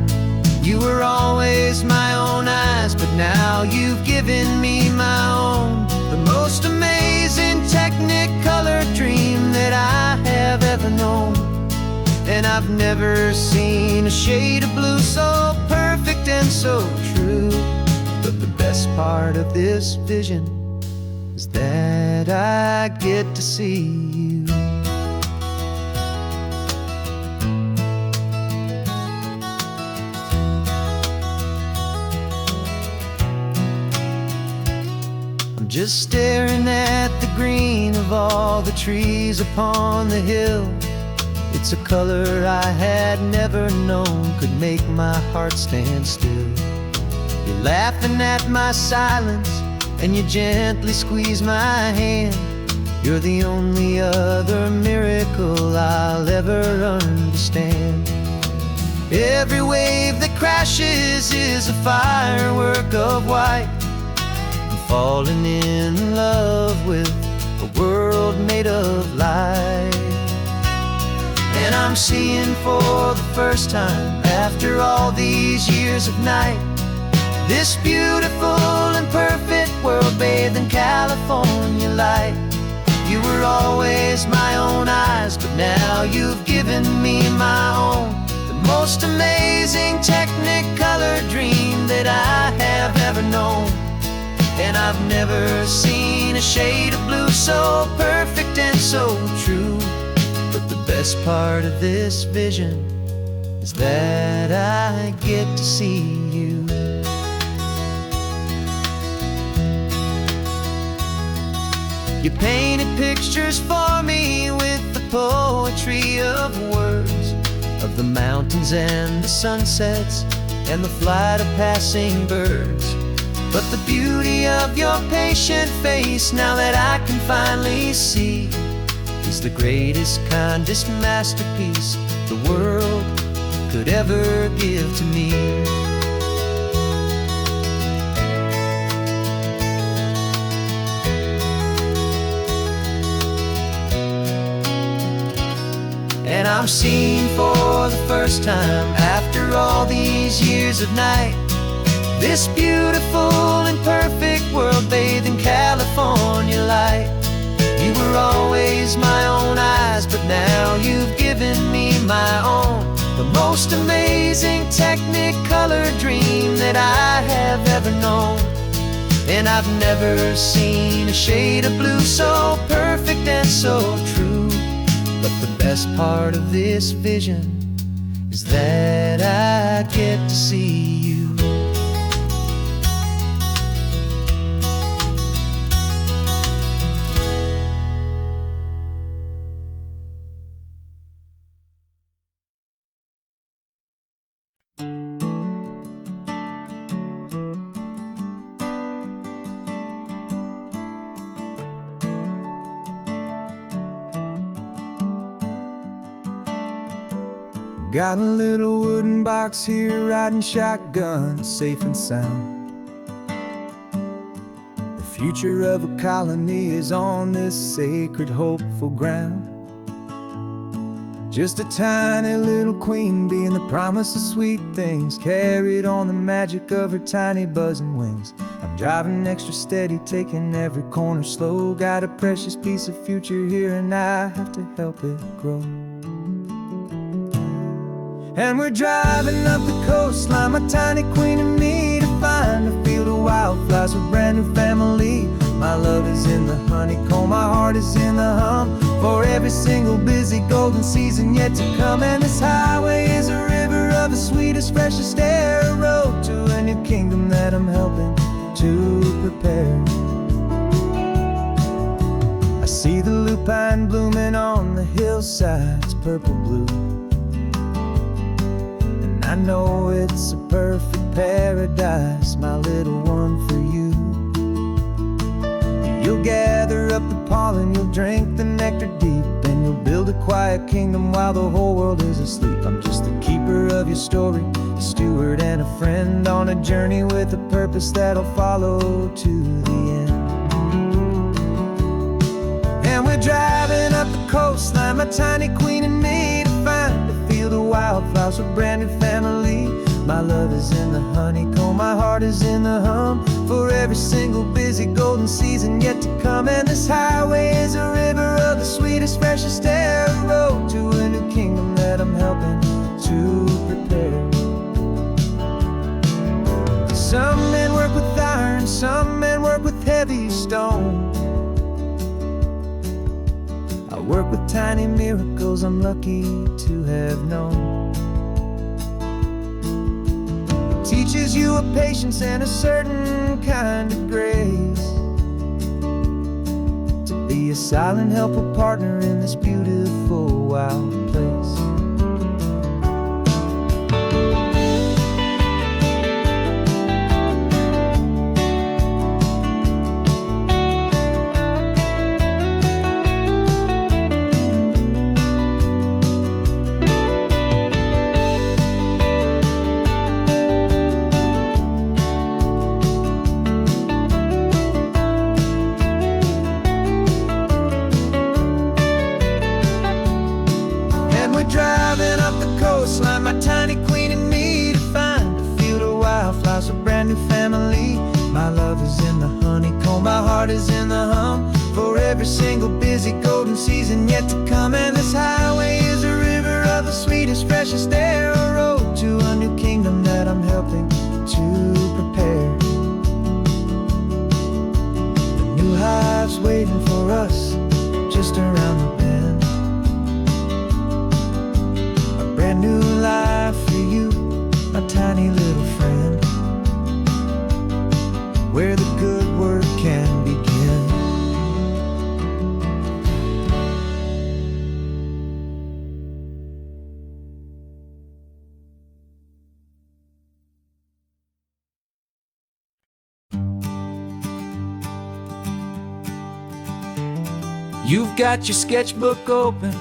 You were always my own eyes, but now you've given me my own. The most amazing technicolor dream that I have ever known. And I've never seen a shade of blue so perfect and so true. But the best part of this vision is that I get to see you. I'm just staring at the green of all the trees upon the hill. It's a color I had never known could make my heart stand still. You're laughing at my silence, and you gently squeeze my hand. You're the only other miracle I'll ever understand. Every wave that crashes is a firework of white. I'm falling in love with a world made of light. And I'm seeing for the first time, after all these years of night, this beautiful and perfect world bathed in California light. You were always my own eyes, but now you've given me my own. The most amazing technicolor dream that I have ever known. And I've never seen a shade of blue so perfect and so true. But the best part of this vision is that I get to see you. You painted pictures for me with the poetry of words, of the mountains and the sunsets and the flight of passing birds. But the beauty of your patient face, now that I can finally see, is the greatest, kindest masterpiece the world could ever give to me. And I'm seeing for the first time, after all these years of night, this beautiful and perfect world bathed in California light. You were always my own eyes, but now you've given me my own. The most amazing technicolor dream that I have ever known. And I've never seen a shade of blue so perfect and so true. But the best part of this vision is that I get to see you. Got a little wooden box here, riding shotgun, safe and sound. The future of a colony is on this sacred, hopeful ground. Just a tiny little queen bee and the promise of sweet things, carried on the magic of her tiny buzzing wings. I'm driving extra steady, taking every corner slow. Got a precious piece of future here and I have to help it grow. And we're driving up the coastline, my tiny queen and me, to find a field of wildflowers with brand new family. My love is in the honeycomb, my heart is in the hum, for every single busy golden season yet to come. And this highway is a river sweetest, freshest air, a road to a new kingdom that I'm helping to prepare. I see the lupine blooming on the hillsides, purple blue, and I know it's a perfect paradise, my little one, for you. You'll gather up the pollen, you'll drink the nectar deep, and you'll build a quiet kingdom while the whole world is asleep. I'm just the keeper of your story, a steward and a friend on a journey with a purpose that'll follow to the end. And we're driving up the coastline, my tiny queen and me, to find a field of wildflowers with brand new family. My love is in the honeycomb, my heart is in the hum, for every single busy golden season yet to come. And this highway is a river of the sweetest, freshest air, a road to a new kingdom that I'm helping to prepare. Some men work with iron, some men work with heavy stone. I work with tiny miracles I'm lucky to have known. Teaches you a patience and a certain kind of grace, to be a silent, helpful partner in this beautiful, wild place. Driving up the coastline, my tiny queen and me, to find a field of wildflowers, a brand new family. My love is in the honeycomb, my heart is in the hum, for every single busy golden season yet to come. And this highway is a river of the sweetest, freshest air, a road to a new kingdom that I'm helping to prepare. The new hive's waiting for us just around the bend. Brand new life for you, my tiny little friend, where the good work can begin. You've got your sketchbook open,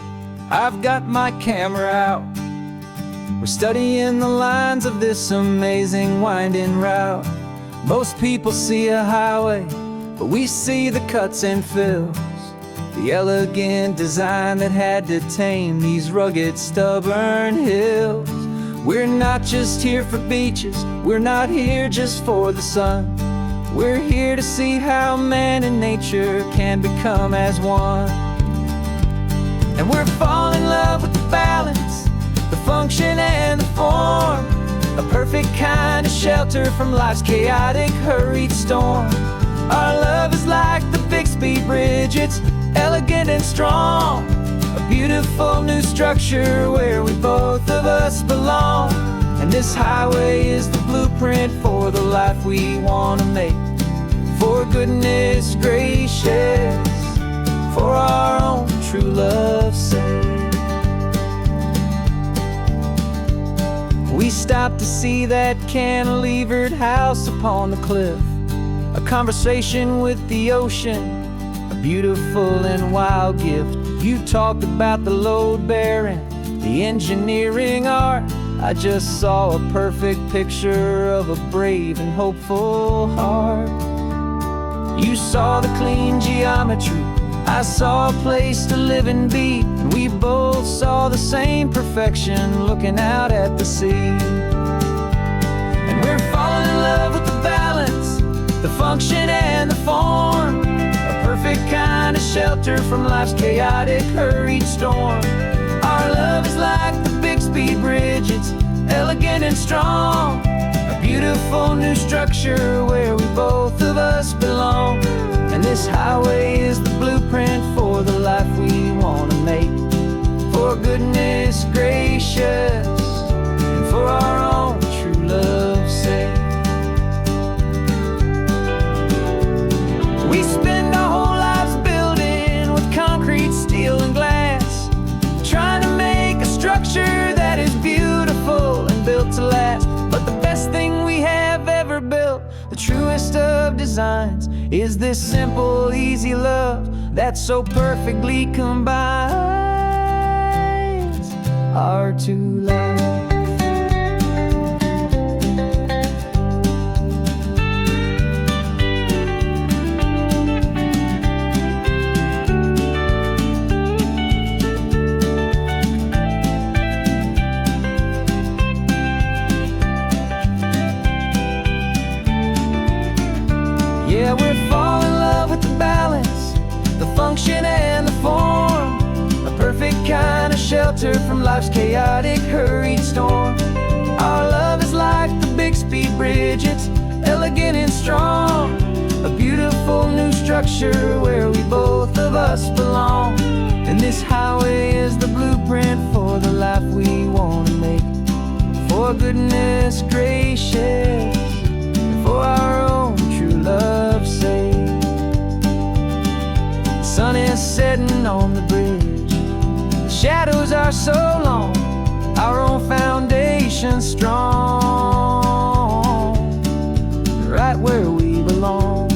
I've got my camera out. We're studying the lines of this amazing winding route. Most people see a highway, but we see the cuts and fills, the elegant design that had to tame these rugged, stubborn hills. We're not just here for beaches, we're not here just for the sun. We're here to see how man and nature can become as one. And we're falling in love with the balance, the function and the form, a perfect kind of shelter from life's chaotic, hurried storm. Our love is like the Bixby Bridge, it's elegant and strong, a beautiful new structure where we both of us belong. And this highway is the blueprint for the life we want to make, for goodness gracious, for our own true love's sake. We stopped to see that cantilevered house upon the cliff, a conversation with the ocean, a beautiful and wild gift. You talked about the load bearing, the engineering art. I just saw a perfect picture of a brave and hopeful heart. You saw the clean geometry, I saw a place to live and be, and we both saw the same perfection looking out at the sea. And we're falling in love with the balance, the function and the form, a perfect kind of shelter from life's chaotic, hurried storm. Our love is like the Bixby Bridge, it's elegant and strong, a beautiful new structure where we both of us belong. And this highway is the blueprint for the life we want to make, for goodness gracious, and for our own truest of designs is this simple, easy love that so perfectly combines our two lives. Yeah, we're falling in love with the balance, the function and the form, a perfect kind of shelter from life's chaotic, hurried storm. Our love is like the Bixby Bridge, it's elegant and strong, a beautiful new structure where we both of us belong. And this highway is the blueprint for the life we want to make. For goodness gracious, for our own true love's sake. The sun is setting on the bridge, the shadows are so long, our own foundation strong, right where we belong.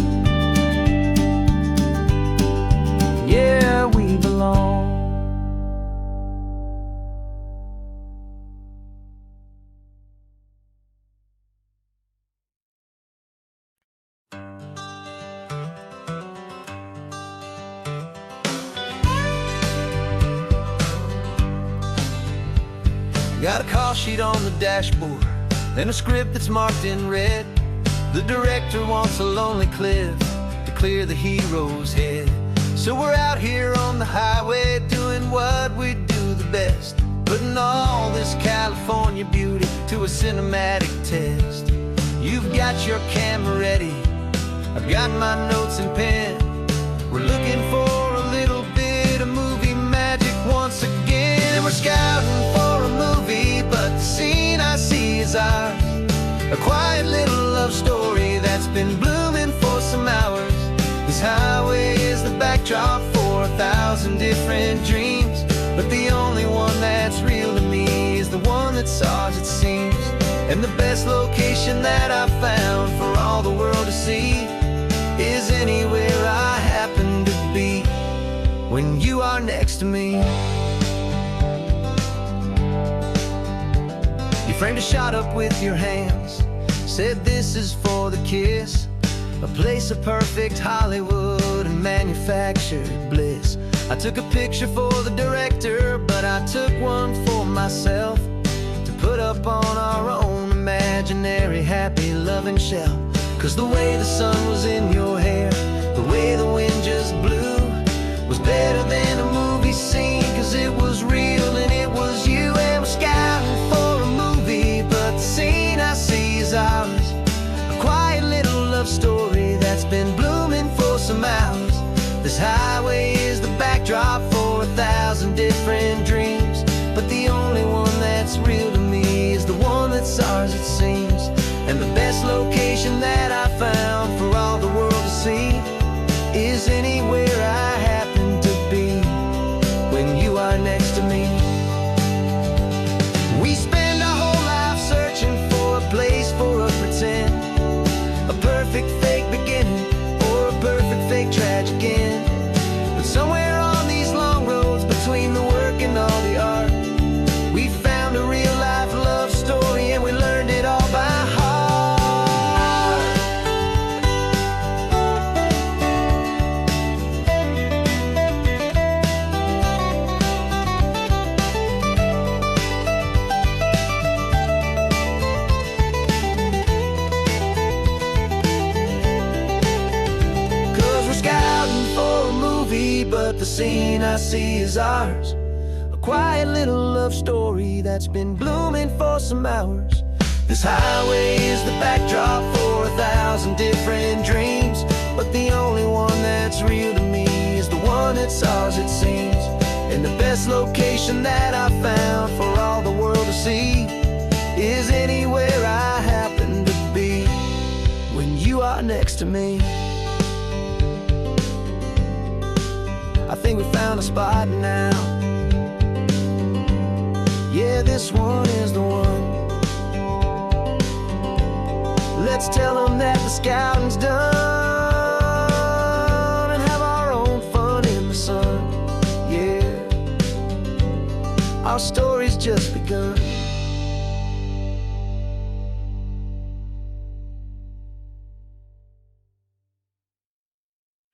Yeah, we belong. Got a call sheet on the dashboard and a script that's marked in red. The director wants a lonely cliff to clear the hero's head. So we're out here on the highway doing what we do the best, putting all this California beauty to a cinematic test. You've got your camera ready, I've got my notes and pen. We're looking for a little bit of movie magic once again. And we're scouting for a movie, but the scene I see is ours. A quiet little love story that's been blooming for some hours. This highway is the backdrop for 1,000 different dreams, but the only one that's real to me is the one that's ours, it seems. And the best location that I've found for all the world to see is anywhere I happen to be when you are next to me. You framed a shot up with your hands, said this is for the kiss, a place of perfect Hollywood and manufactured bliss. I took a picture for the director, but I took one for myself to put up on our own imaginary happy loving shelf. Cause the way the sun was in your hair, the way the wind just blew, was better than a movie scene. Cause it was real and it was you. And we're scouting for a movie, but the scene I see is ours. A quiet little love story that's been blooming for some hours. This highway is the backdrop for 1,000 different dreams, but the only one that's real to me is the one that's ours, it seems. And the best location that I found for all the world to see is anywhere I happen to be when you are next to me. We spend our whole life searching for a place for a pretend, a perfect fake beginning or a perfect fake tragic end. But somewhere on these long roads between the work and all the art, we found a real life love story and we learned it all by heart. But the scene I see is ours. A quiet little love story that's been blooming for some hours. This highway is the backdrop for 1,000 different dreams, but the only one that's real to me is the one that's ours, it seems. And the best location that I found for all the world to see is anywhere I happen to be when you are next to me. I think we found a spot now. Yeah, this one is the one. Let's tell them that the scouting's done and have our own fun in the sun. Yeah, our story's just begun.